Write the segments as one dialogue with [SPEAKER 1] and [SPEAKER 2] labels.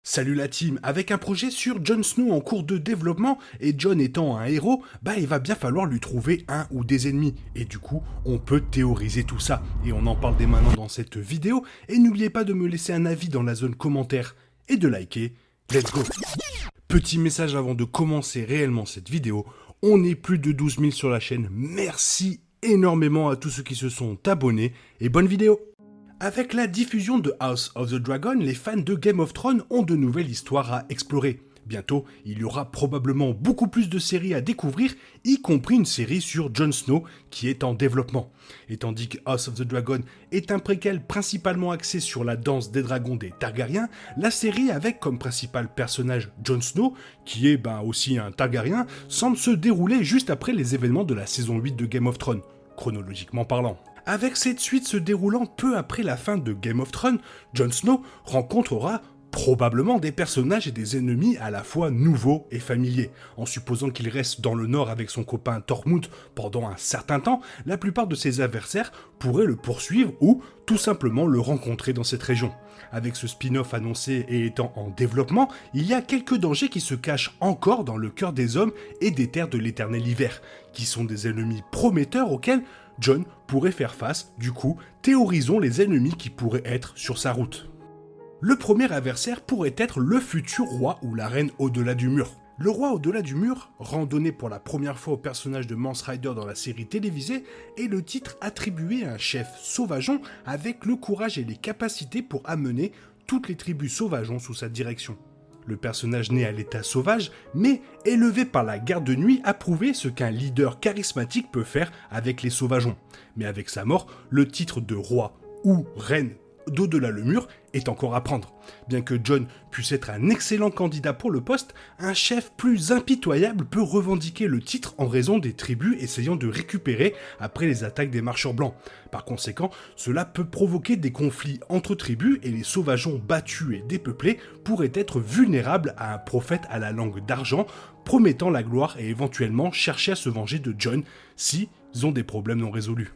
[SPEAKER 1] Salut la team, avec un projet sur Jon Snow en cours de développement et Jon étant un héros, il va bien falloir lui trouver un ou des ennemis. Et du coup, on peut théoriser tout ça. Et on en parle dès maintenant dans cette vidéo. Et n'oubliez pas de me laisser un avis dans la zone commentaire et de liker. Let's go! Petit message avant de commencer réellement cette vidéo. On est plus de 12 000 sur la chaîne. Merci énormément à tous ceux qui se sont abonnés et bonne vidéo! Avec la diffusion de House of the Dragon, les fans de Game of Thrones ont de nouvelles histoires à explorer. Bientôt, il y aura probablement beaucoup plus de séries à découvrir, y compris une série sur Jon Snow qui est en développement. Et tandis que House of the Dragon est un préquel principalement axé sur la danse des dragons des Targaryens, la série avec comme principal personnage Jon Snow, qui est aussi un Targaryen, semble se dérouler juste après les événements de la saison 8 de Game of Thrones, chronologiquement parlant. Avec cette suite se déroulant peu après la fin de Game of Thrones, Jon Snow rencontrera probablement des personnages et des ennemis à la fois nouveaux et familiers. En supposant qu'il reste dans le nord avec son copain Tormund pendant un certain temps, la plupart de ses adversaires pourraient le poursuivre ou tout simplement le rencontrer dans cette région. Avec ce spin-off annoncé et étant en développement, il y a quelques dangers qui se cachent encore dans le cœur des hommes et des terres de l'éternel hiver, qui sont des ennemis prometteurs auxquels Jon pourrait faire face. Du coup, théorisons les ennemis qui pourraient être sur sa route. Le premier adversaire pourrait être le futur roi ou la reine au-delà du mur. Le roi au-delà du mur, randonné pour la première fois au personnage de Mance Rider dans la série télévisée, est le titre attribué à un chef sauvageon avec le courage et les capacités pour amener toutes les tribus sauvageons sous sa direction. Le personnage né à l'état sauvage, mais élevé par la garde de nuit, a prouvé ce qu'un leader charismatique peut faire avec les sauvageons. Mais avec sa mort, le titre de roi ou reine d'au-delà le mur est encore à prendre. Bien que Jon puisse être un excellent candidat pour le poste, un chef plus impitoyable peut revendiquer le titre en raison des tribus essayant de récupérer après les attaques des marcheurs blancs. Par conséquent, cela peut provoquer des conflits entre tribus et les sauvageons battus et dépeuplés pourraient être vulnérables à un prophète à la langue d'argent promettant la gloire et éventuellement chercher à se venger de Jon s'ils ont des problèmes non résolus.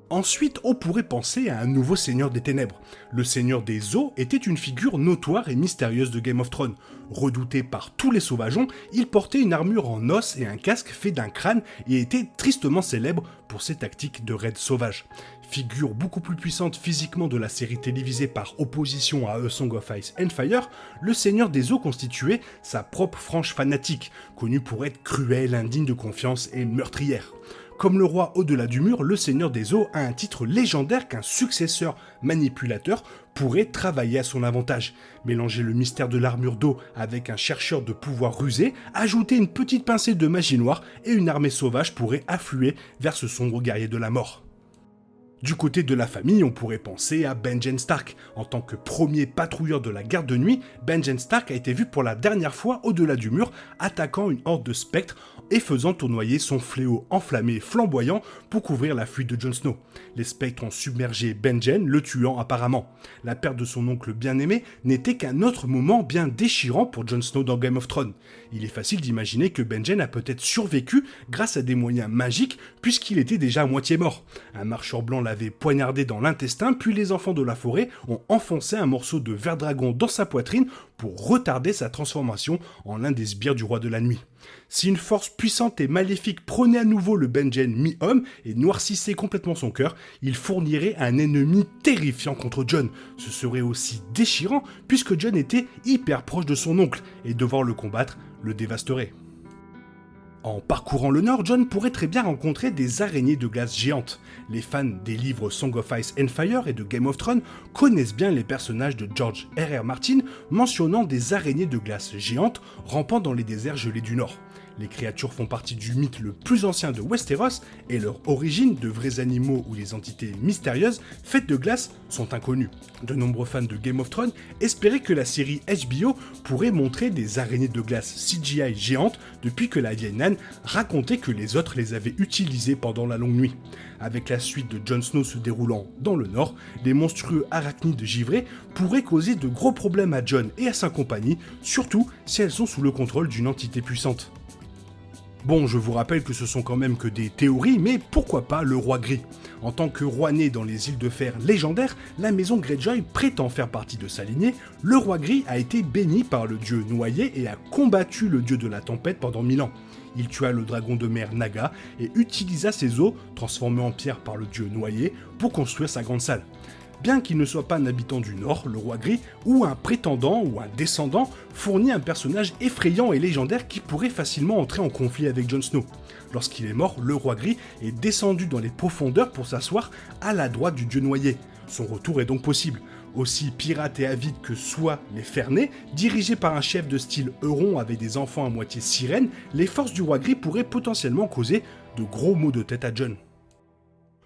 [SPEAKER 1] Ensuite, on pourrait penser à un nouveau seigneur des ténèbres. Le seigneur des eaux était une figure notoire et mystérieuse de Game of Thrones. Redouté par tous les sauvageons, il portait une armure en os et un casque fait d'un crâne et était tristement célèbre pour ses tactiques de raid sauvage. Figure beaucoup plus puissante physiquement de la série télévisée par opposition à A Song of Ice and Fire, le seigneur des eaux constituait sa propre frange fanatique, connue pour être cruelle, indigne de confiance et meurtrière. Comme le roi au-delà du mur, le seigneur des eaux a un titre légendaire qu'un successeur manipulateur pourrait travailler à son avantage. Mélanger le mystère de l'armure d'eau avec un chercheur de pouvoir rusé, ajouter une petite pincée de magie noire et une armée sauvage pourrait affluer vers ce sombre guerrier de la mort. Du côté de la famille, on pourrait penser à Benjen Stark. En tant que premier patrouilleur de la garde de nuit, Benjen Stark a été vu pour la dernière fois au-delà du mur, attaquant une horde de spectres et faisant tournoyer son fléau enflammé flamboyant pour couvrir la fuite de Jon Snow. Les spectres ont submergé Benjen, le tuant apparemment. La perte de son oncle bien-aimé n'était qu'un autre moment bien déchirant pour Jon Snow dans Game of Thrones. Il est facile d'imaginer que Benjen a peut-être survécu grâce à des moyens magiques puisqu'il était déjà à moitié mort. Un marcheur blanc l'avait poignardé dans l'intestin, puis les enfants de la forêt ont enfoncé un morceau de ver-dragon dans sa poitrine pour retarder sa transformation en l'un des sbires du roi de la nuit. Si une force puissante et maléfique prenait à nouveau le Benjen mi-homme et noircissait complètement son cœur, il fournirait un ennemi terrifiant contre Jon. Ce serait aussi déchirant puisque Jon était hyper proche de son oncle et devoir le combattre le dévasterait. En parcourant le nord, Jon pourrait très bien rencontrer des araignées de glace géantes. Les fans des livres Song of Ice and Fire et de Game of Thrones connaissent bien les personnages de George R.R. Martin mentionnant des araignées de glace géantes rampant dans les déserts gelés du nord. Les créatures font partie du mythe le plus ancien de Westeros et leur origine, de vrais animaux ou les entités mystérieuses faites de glace, sont inconnues. De nombreux fans de Game of Thrones espéraient que la série HBO pourrait montrer des araignées de glace CGI géantes depuis que la vieille Nan racontait que les autres les avaient utilisées pendant la longue nuit. Avec la suite de Jon Snow se déroulant dans le nord, les monstrueux arachnides givrés pourraient causer de gros problèmes à Jon et à sa compagnie, surtout si elles sont sous le contrôle d'une entité puissante. Bon, je vous rappelle que ce sont quand même que des théories, mais pourquoi pas le roi gris ? En tant que roi né dans les îles de fer légendaires, la maison Greyjoy prétend faire partie de sa lignée. Le roi gris a été béni par le dieu noyé et a combattu le dieu de la tempête pendant 1000 ans. Il tua le dragon de mer Naga et utilisa ses os, transformés en pierre par le dieu noyé, pour construire sa grande salle. Bien qu'il ne soit pas un habitant du Nord, le roi gris, ou un prétendant ou un descendant, fournit un personnage effrayant et légendaire qui pourrait facilement entrer en conflit avec Jon Snow. Lorsqu'il est mort, le roi gris est descendu dans les profondeurs pour s'asseoir à la droite du dieu noyé. Son retour est donc possible. Aussi pirate et avide que soient les Fernés, dirigés par un chef de style Euron avec des enfants à moitié sirènes, les forces du roi gris pourraient potentiellement causer de gros maux de tête à Jon.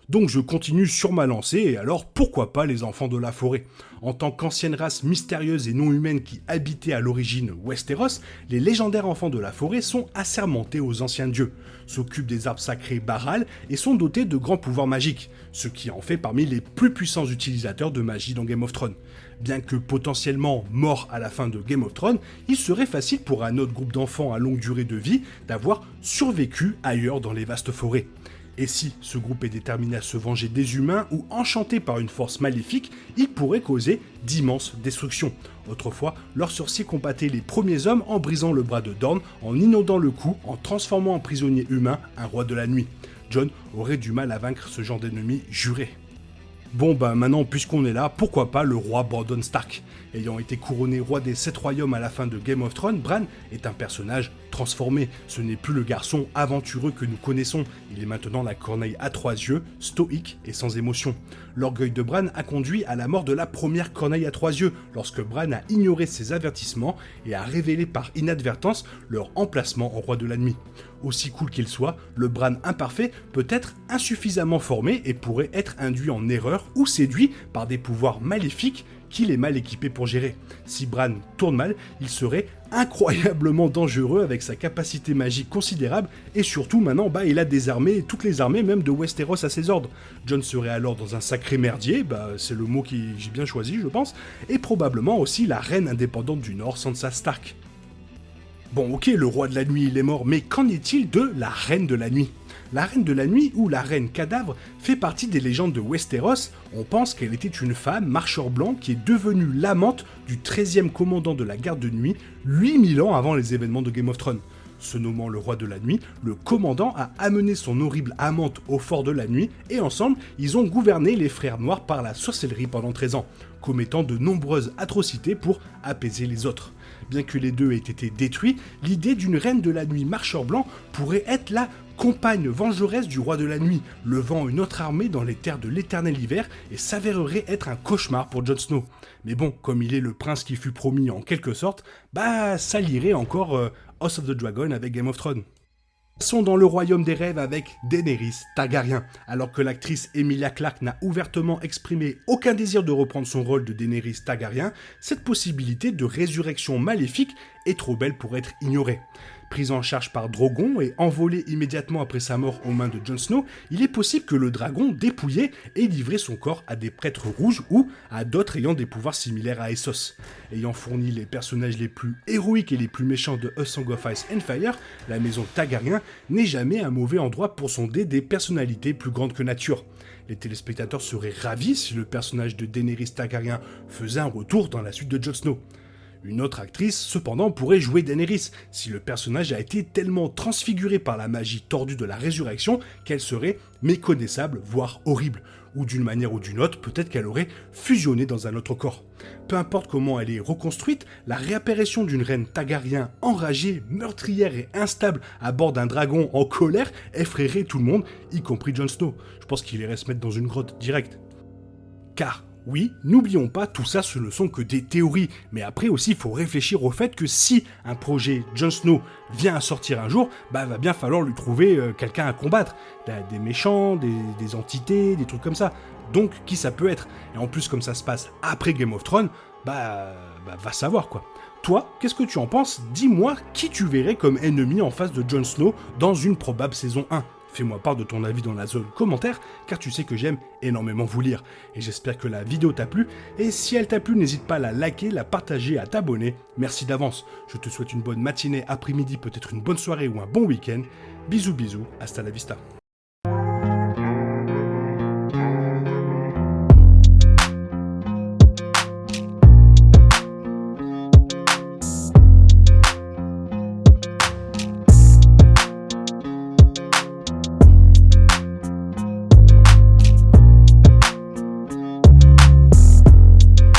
[SPEAKER 1] Donc je continue sur ma lancée, et alors pourquoi pas les enfants de la forêt? En tant qu'ancienne race mystérieuse et non humaine qui habitait à l'origine Westeros, les légendaires enfants de la forêt sont assermentés aux anciens dieux, s'occupent des arbres sacrés Baral et sont dotés de grands pouvoirs magiques, ce qui en fait parmi les plus puissants utilisateurs de magie dans Game of Thrones. Bien que potentiellement morts à la fin de Game of Thrones, il serait facile pour un autre groupe d'enfants à longue durée de vie d'avoir survécu ailleurs dans les vastes forêts. Et si ce groupe est déterminé à se venger des humains ou enchanté par une force maléfique, il pourrait causer d'immenses destructions. Autrefois, leurs sorciers combattaient les premiers hommes en brisant le bras de Dorne, en inondant le cou, en transformant en prisonnier humain un roi de la nuit. Jon aurait du mal à vaincre ce genre d'ennemi juré. Bon maintenant puisqu'on est là, pourquoi pas le roi Brandon Stark? Ayant été couronné roi des 7 royaumes à la fin de Game of Thrones, Bran est un personnage transformé. Ce n'est plus le garçon aventureux que nous connaissons, il est maintenant la corneille à 3 yeux, stoïque et sans émotion. L'orgueil de Bran a conduit à la mort de la première corneille à 3 yeux, lorsque Bran a ignoré ses avertissements et a révélé par inadvertance leur emplacement en roi de la nuit. Aussi cool qu'il soit, le Bran imparfait peut être insuffisamment formé et pourrait être induit en erreur ou séduit par des pouvoirs maléfiques qu'il est mal équipé pour gérer. Si Bran tourne mal, il serait incroyablement dangereux avec sa capacité magique considérable et surtout maintenant il a des armées, toutes les armées même de Westeros à ses ordres. Jon serait alors dans un sacré merdier, c'est le mot que j'ai bien choisi je pense, et probablement aussi la reine indépendante du Nord, Sansa Stark. Bon ok, le roi de la nuit il est mort, mais qu'en est-il de la reine de la nuit? La reine de la nuit, ou la reine cadavre, fait partie des légendes de Westeros. On pense qu'elle était une femme, marcheur blanc, qui est devenue l'amante du 13e commandant de la garde de nuit, 8000 ans avant les événements de Game of Thrones. Se nommant le roi de la nuit, le commandant a amené son horrible amante au fort de la nuit, et ensemble, ils ont gouverné les frères noirs par la sorcellerie pendant 13 ans, commettant de nombreuses atrocités pour apaiser les autres. Bien que les deux aient été détruits, l'idée d'une reine de la nuit marcheur blanc pourrait être la compagne vengeresse du roi de la nuit, levant une autre armée dans les terres de l'éternel hiver et s'avérerait être un cauchemar pour Jon Snow. Mais bon, comme il est le prince qui fut promis en quelque sorte, ça lierait encore House of the Dragon avec Game of Thrones. Passons dans le royaume des rêves avec Daenerys Targaryen. Alors que l'actrice Emilia Clarke n'a ouvertement exprimé aucun désir de reprendre son rôle de Daenerys Targaryen, cette possibilité de résurrection maléfique est trop belle pour être ignorée. Prise en charge par Drogon et envolée immédiatement après sa mort aux mains de Jon Snow, il est possible que le dragon, dépouillé, ait livré son corps à des prêtres rouges ou à d'autres ayant des pouvoirs similaires à Essos. Ayant fourni les personnages les plus héroïques et les plus méchants de A Song of Ice and Fire, la maison Targaryen n'est jamais un mauvais endroit pour sonder des personnalités plus grandes que nature. Les téléspectateurs seraient ravis si le personnage de Daenerys Targaryen faisait un retour dans la suite de Jon Snow. Une autre actrice, cependant, pourrait jouer Daenerys, si le personnage a été tellement transfiguré par la magie tordue de la résurrection qu'elle serait méconnaissable, voire horrible. Ou d'une manière ou d'une autre, peut-être qu'elle aurait fusionné dans un autre corps. Peu importe comment elle est reconstruite, la réapparition d'une reine Targaryen enragée, meurtrière et instable à bord d'un dragon en colère effraierait tout le monde, y compris Jon Snow. Je pense qu'il irait se mettre dans une grotte direct. Car oui, n'oublions pas, tout ça ce ne sont que des théories, mais après aussi il faut réfléchir au fait que si un projet Jon Snow vient à sortir un jour, va bien falloir lui trouver quelqu'un à combattre, des méchants, des entités, des trucs comme ça, donc qui ça peut être, et en plus comme ça se passe après Game of Thrones, va savoir quoi. Toi, qu'est-ce que tu en penses? Dis-moi qui tu verrais comme ennemi en face de Jon Snow dans une probable saison 1. Fais-moi part de ton avis dans la zone commentaire, car tu sais que j'aime énormément vous lire. Et j'espère que la vidéo t'a plu, et si elle t'a plu, n'hésite pas à la liker, la partager, à t'abonner. Merci d'avance. Je te souhaite une bonne matinée, après-midi, peut-être une bonne soirée ou un bon week-end. Bisous bisous, hasta la vista.